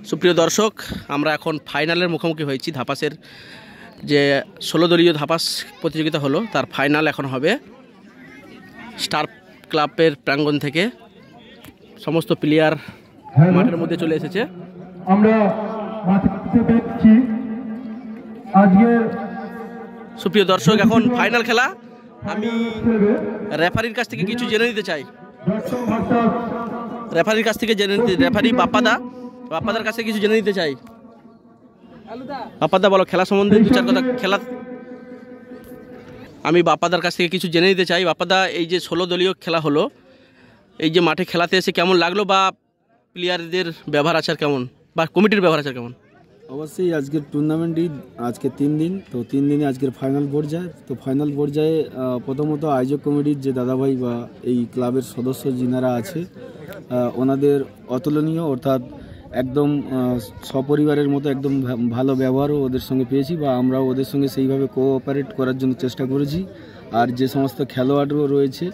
সুপ্রিয় দর্শক, আমরা এখন ফাইনালের মুখোমুখি হয়েছি। ধাপাসের যে 16 দলীয় ধাপাস প্রতিযোগিতা হলো তার ফাইনাল এখন হবে। স্টার ক্লাবের প্রাঙ্গণ থেকে সমস্ত প্লেয়ার মাঠের মধ্যে চলে এসেছে। আমরা সুপ্রিয় দর্শক, এখন ফাইনাল খেলা। আমি রেফারির কাছ থেকে কিছু জেনে নিতে চাই। রেফারির কাছ থেকে জেনে নিতে, রেফারি বাপ্পাদার কাছে কিছু জেনে নিতে চাই। বাপ্পাদা বলো খেলা সম্বন্ধে দু চার কথা। আমি বাপ্পাদার কাছ থেকে কিছু জেনে নিতে চাই। বাপ্পাদা, এই যে 16 দলীয় খেলা হলো, এই যে মাঠে খেলাতে এসে কেমন লাগলো, বা প্লেয়ারদের ব্যবহার আচার কেমন, বা কমিটির ব্যবহার আচার কেমন? অবশ্যই আজকের টুর্নামেন্টই আজকে 3 দিন, তো 3 দিনে আজকের ফাইনাল পর্যায়ে। তো ফাইনাল পর্যায়ে প্রথমত আয়োজক কমিটির যে দাদাভাই বা এই ক্লাবের সদস্য যিনারা আছে ওনাদের অতুলনীয়, অর্থাৎ একদম সপরিবারের মতো একদম ভালো ব্যবহারও ওদের সঙ্গে পেয়েছি, বা আমরাও ওদের সঙ্গে সেইভাবে কোঅপারেট করার জন্য চেষ্টা করেছি। আর যে সমস্ত খেলোয়াড়ও রয়েছে,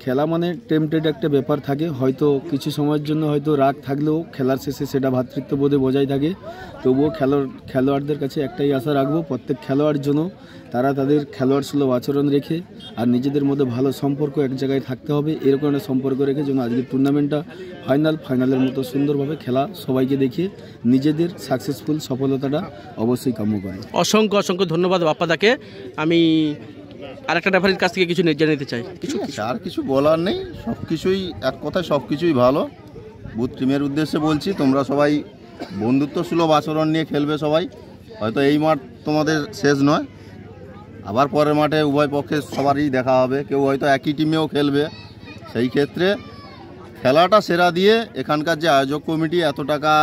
খেলা মানে টেম্পটেড একটা ব্যাপার থাকে, হয়তো কিছু সময়ের জন্য হয়তো রাগ থাকলেও খেলার শেষে সেটা ভ্রাতৃত্ববোধে বজায় থাকে। তবুও খেলোয়াড়দের কাছে একটাই আশা রাখবো, প্রত্যেক খেলোয়াড় জন্য তারা তাদের খেলোয়াড় সুলভ আচরণ রেখে আর নিজেদের মধ্যে ভালো সম্পর্ক এক জায়গায় থাকতে হবে, এরকম একটা সম্পর্ক রেখে যেন আজকের টুর্নামেন্টটা ফাইনালের মতো সুন্দরভাবে খেলা সবাইকে দেখিয়ে নিজেদের সাকসেসফুল সফলতাটা অবশ্যই কাম্য করে। অসংখ্য অসংখ্য ধন্যবাদ বাপ্পাদাকে। আমি আরেকটা রেফারির কাছ থেকে কিছু জেনে নিতে চাই। আর কিছু বলার নেই, সব কিছুই এক কথায় সব কিছুই ভালো। বুথ টিমের উদ্দেশ্যে বলছি, তোমরা সবাই বন্ধুত্ব সুলভ আচরণ নিয়ে খেলবে সবাই। হয়তো এই মাঠ তোমাদের শেষ নয়, আবার পরের মাঠে উভয় পক্ষে সবারই দেখা হবে। কেউ হয়তো একই টিমেও খেলবে। সেই ক্ষেত্রে খেলাটা সেরা দিয়ে এখানকার যে আয়োজক কমিটি এত টাকা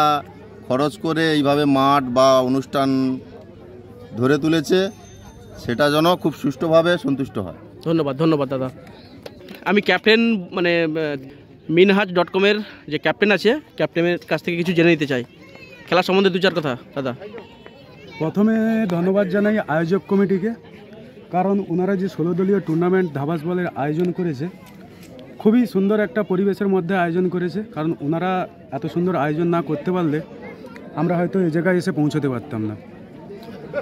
খরচ করে এইভাবে মাঠ বা অনুষ্ঠান ধরে তুলেছে, সেটা যেন খুব সুষ্ঠুভাবে সন্তুষ্ট হয়। ধন্যবাদ ধন্যবাদ দাদা। আমি ক্যাপ্টেন মানে minhaj.com-এর যে ক্যাপ্টেন আছে, ক্যাপ্টেনের কাছ থেকে কিছু জেনে নিতে চাই খেলা সম্বন্ধে দু চার কথা। দাদা, প্রথমে ধন্যবাদ জানাই আয়োজক কমিটিকে, কারণ ওনারা যে 16 দলীয় টুর্নামেন্ট ধাবাস বলের আয়োজন করেছে, খুবই সুন্দর একটা পরিবেশের মধ্যে আয়োজন করেছে। কারণ ওনারা এত সুন্দর আয়োজন না করতে পারলে আমরা হয়তো এই জায়গায় এসে পৌঁছতে পারতাম না।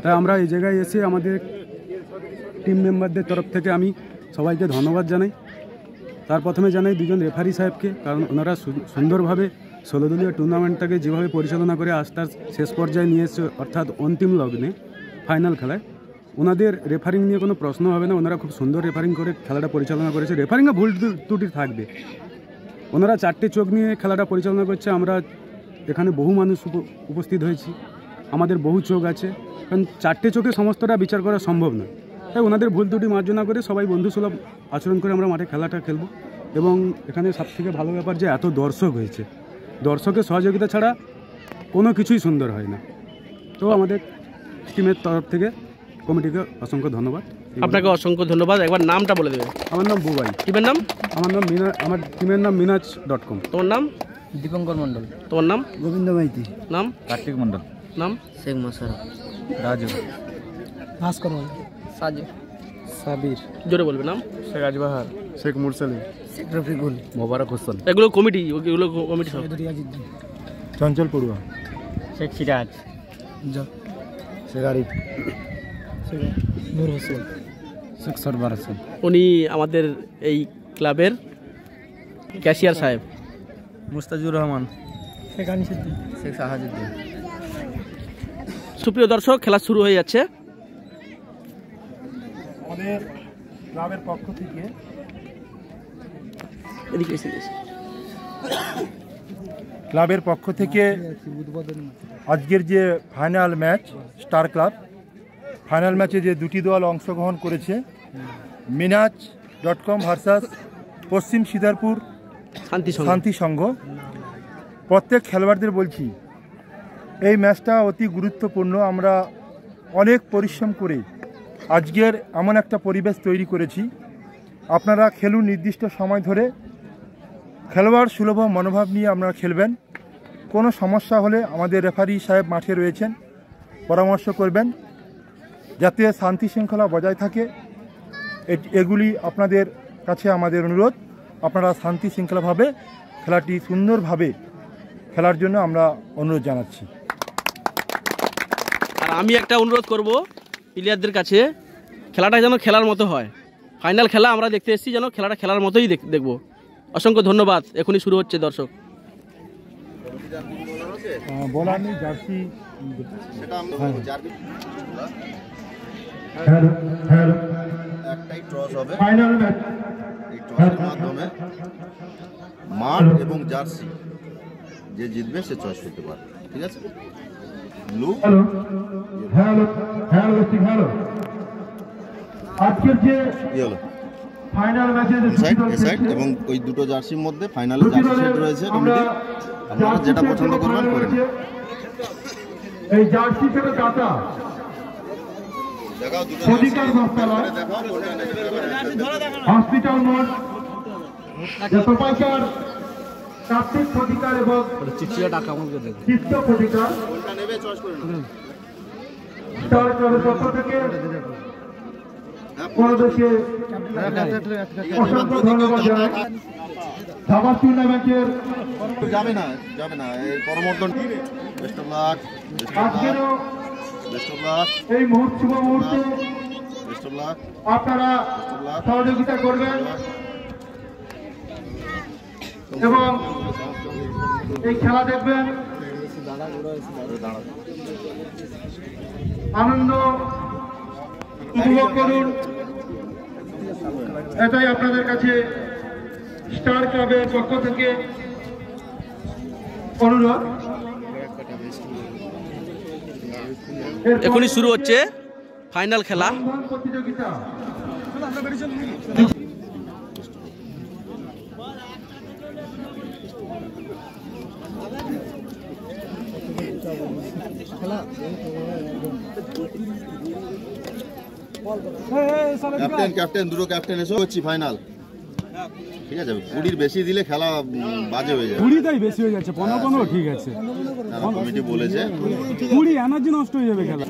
তাই আমরা এই জায়গায় এসে আমাদের টিম মেম্বারদের তরফ থেকে আমি সবাইকে ধন্যবাদ জানাই। তার প্রথমে জানাই দুজন রেফারি সাহেবকে, কারণ ওনারা সুন্দরভাবে 16 দলীয় টুর্নামেন্টটাকে যেভাবে পরিচালনা করে আস্তে শেষ পর্যায়ে নিয়ে এসে, অর্থাৎ অন্তিম লগ্নে ফাইনাল খেলায় ওনাদের রেফারিং নিয়ে কোনো প্রশ্ন হবে না। ওনারা খুব সুন্দর রেফারিং করে খেলাটা পরিচালনা করেছে। রেফারিংয়ে ভুল ত্রুটি থাকবে, ওনারা 4টে চোখ নিয়ে খেলাটা পরিচালনা করছে। আমরা এখানে বহু মানুষ উপস্থিত হয়েছি, আমাদের বহু চোখ আছে, কারণ 4টে চোখে সমস্তটা বিচার করা সম্ভব নয়। তাই ওনাদের ভুল ত্রুটি মার্জনা করে সবাই বন্ধুসুলভ আচরণ করে আমরা মাঠে খেলাটা খেলব। এবং এখানে সবথেকে ভালো ব্যাপার যে এত দর্শক হয়েছে, দর্শকের সহযোগিতা ছাড়া কোনো কিছুই সুন্দর হয় না। তো আমাদের টিমের তরফ থেকে কমিটিকে অসংখ্য ধন্যবাদ। আপনাকে অসংখ্য ধন্যবাদ। একবার নামটা বলে দেবেন। আমার নাম বুবাই। টিমের নাম? আমার টিমের নাম minhaj.com। তোমার নাম? দীপঙ্কর মণ্ডল। তোমার নাম? গোবিন্দ মাইতি। নাম? কার্তিক মণ্ডল। নাম? শেখ মশারফ। রাজু। ভাস্কর মণ্ডল। সাজু। সাবির। জোরে বলবে নাম। শেখ আজবাহার। শেখ মুরসালিম। শেখ রফিকুল। মোবারক হোসেন। এগুলো কমিটি সব। চঞ্চল পড়ুয়া। শেখ সিরাজ। শেখ আরিফ। নূর হোসেন। শেখ সরবার হোসেন। উনি আমাদের এই ক্লাবের ক্যাশিয়ার সাহেব। মুস্তাজুর রহমান। শেখ আনিসুদ্দিন। শেখ সাহাজুদ্দিন। সুপ্রিয় দর্শক, খেলা শুরু হয়ে যাচ্ছে। আমাদের ক্লাবের পক্ষ থেকে আজকের যে final match, star club final ম্যাচে যে দুটি দল অংশগ্রহণ করেছে, minhaj.com ভার্সাস পশ্চিম সিদারপুর শান্তি সংঘ। প্রত্যেক খেলোয়াড়দের বলছি, এই ম্যাচটা অতি গুরুত্বপূর্ণ। আমরা অনেক পরিশ্রম করে আজকের এমন একটা পরিবেশ তৈরি করেছি। আপনারা খেলুন, নির্দিষ্ট সময় ধরে খেলোয়াড় সুলভ মনোভাব নিয়ে আপনারা খেলবেন। কোনো সমস্যা হলে আমাদের রেফারি সাহেব মাঠে রয়েছেন, পরামর্শ করবেন যাতে শান্তি শৃঙ্খলা বজায় থাকে। এগুলি আপনাদের কাছে আমাদের অনুরোধ, আপনারা শান্তি শৃঙ্খলাভাবে খেলাটি সুন্দরভাবে খেলার জন্য আমরা অনুরোধ জানাচ্ছি। আমি একটা অনুরোধ করব প্লেয়ারদের কাছে, খেলাটা যেন খেলার মতো হয়। ফাইনাল খেলা আমরা দেখতে এসেছি, যেন খেলাটা খেলার মতোই দেখব। অসংখ্য ধন্যবাদ। এখনই শুরু হচ্ছে দর্শক। বলার নেই, জার্সি একটাই টস হবে, ফাইনাল ম্যাচ। এই টসের মাধ্যমে মাঠ এবং জার্সি যে জিতবে সে চয়েস করতে পারবে। ঠিক আছে, blue hello hello hello hello, আজকের যে কি হলো ফাইনাল ম্যাচে সাইড এবং ওই দুটো জার্সির মধ্যে ফাইনালে জার্সি সেট রয়েছে। আপনারা যেটা পছন্দ করবেন করে নিন। এই জার্সি থেকে দাতা দেখাও দুটো অধিকার বস্তালয় দেখাও, কোনটা নেবে? হসপিটাল মোড়, যতপাইকার কার্তিক অধিকার এবং চিত্ত অধিকার কোনটা নেবে চয়েস করে নিন। তার ক্লাবের পক্ষ থেকে পরদেশে অসংখ্য ধন্যবাদ জানাই। ধাবাস টুর্নামেন্টের যাবে না এই পরবর্তন বেস্ট অফ লাক, আজকেরও বেস্ট অফ লাক, এই শুভ মুহূর্তে বেস্ট অফ লাক। আপনারা সহযোগিতা করবেন এবং এই খেলা দেখবেন, আনন্দ উপভোগ করুন। এটাই আপনাদের কাছে স্টার ক্লাবের পক্ষ থেকে অনুরোধ। এখনই শুরু হচ্ছে ফাইনাল খেলা। প্রতিযোগিতা ক্যাপ্টেন দুটো ক্যাপ্টেন এসে হচ্ছে ফাইনাল। ঠিক আছে, 20 বেশি দিলে খেলা বাজে হয়ে যাবে। 20টাই বেশি হয়ে যাচ্ছে, 15 ঠিক আছে। কমিটি বলেছে 20 এনার্জি নষ্ট হয়ে যাবে খেলা।